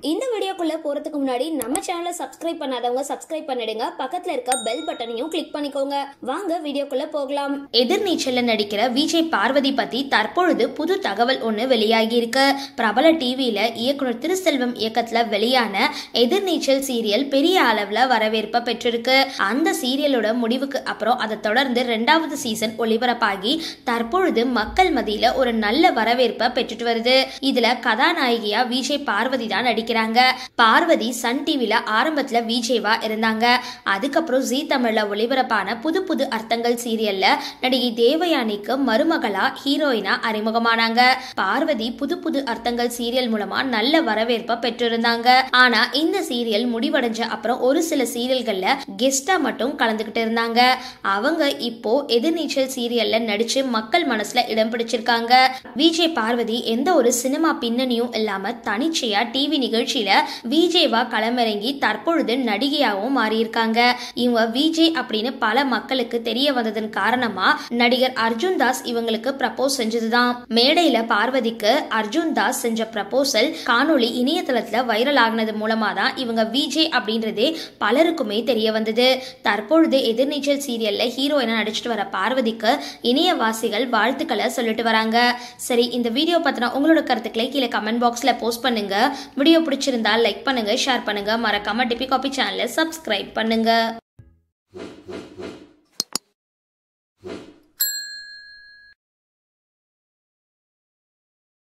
இந்த வீடியோக்குள்ள போறதுக்கு முன்னாடி நம்ம சேனலை சப்ஸ்கிரைப் பண்ணாதவங்க சப்ஸ்கிரைப் பண்ணிடுங்க. பக்கத்துல இருக்க பெல் பட்டனையும் கிளிக் பண்ணிக்கோங்க. வாங்க வீடியோக்குள்ள போகலாம். எதிர்நீச்சல்ல நடிக்கிற விஜய் பார்வதி பத்தி தற்பொழுது புது தகவல் ஒண்ணு வெளியாகி இருக்கு. பிரபல டிவியில இயக்குனர் திருசெல்வம் இயக்கத்துல வெளியான எதிர்நீச்சல் சீரியல் பெரிய அளவுல வரவேற்பை பெற்றிருக்கு. அந்த சீரியலோட முடிவுக்கு அப்புறம் அதை தொடர்ந்து 2வது சீசன் ஒளிபரப்பாகி தற்பொழுது மக்கள் மத்தியில ஒரு நல்ல வரவேற்பை பெற்றுட்டு வருது. இதுல கதாநாயகியா விஜய் பார்வதி தான் நடிக்கிறாங்க. பார்வதி சன் டிவில ஆரம்பத்துல விஜய்வா இருந்தாங்க. அதுக்கப்புறம் ஜீ தமிழ்ல ஒளிபரப்பான புது புது அர்த்தங்கள் சீரியல்ல நடிகை தேவயானிக்கு மருமகளா ஹீரோயினா அறிமுகமானாங்க. பார்வதி புது புது அர்த்தங்கள் சீரியல் மூலமா நல்ல வரவேற்பை பெற்றிருந்தாங்க. ஆனா இந்த சீரியல் முடிவடைஞ்ச அப்புறம் ஒரு சில சீரியல்கள்ல கெஸ்டா மட்டும் கலந்துகிட்டு இருந்தாங்க. அவங்க இப்போ எதிர்நீச்சல் சீரியல்ல நடிச்சு மக்கள் மனசுல இடம் பிடிச்சிருக்காங்க. விஜய் பார்வதி எந்த ஒரு சினிமா பின்னணியும் இல்லாம தனிச்சையா டிவி நிகழ்ச்சியில விஜய்வா களமிறங்கி தற்பொழுது நடிகையாவும் மாறியிருக்காங்க. இவங்க விஜய் அப்படின்னு பல மக்களுக்கு தெரிய வந்ததன் காரணமா நடிகர் அர்ஜுன் தாஸ் இவங்களுக்கு ப்ரப்போஸ் செஞ்சதுதான். மேடையில பார்வதிக்கு அர்ஜுன் தாஸ் செஞ்ச ப்ரப்போசல் காணொளி இணையதளத்துல வைரல் ஆகினது மூலமா தான் இவங்க விஜய் அப்படின்றதே பலருக்குமே தெரிய வந்தது. தற்பொழுது எதிர்நீச்சல் சீரியல்ல ஹீரோயினா நடிச்சிட்டு வர பார்வதிக்கு இணையவாசிகள் வாழ்த்துக்களை சொல்லிட்டு வராங்க. சரி, இந்த வீடியோ பத்தின உங்களோட கருத்துக்களை கீழே கமெண்ட் பாக்ஸ்ல போஸ்ட் பண்ணுங்க. வீடியோ பிடிச்சிருந்தா லைக் பண்ணுங்க, ஷேர் பண்ணுங்க, மறக்காம டிபி காபி சேனலை சப்ஸ்கிரைப் பண்ணுங்க.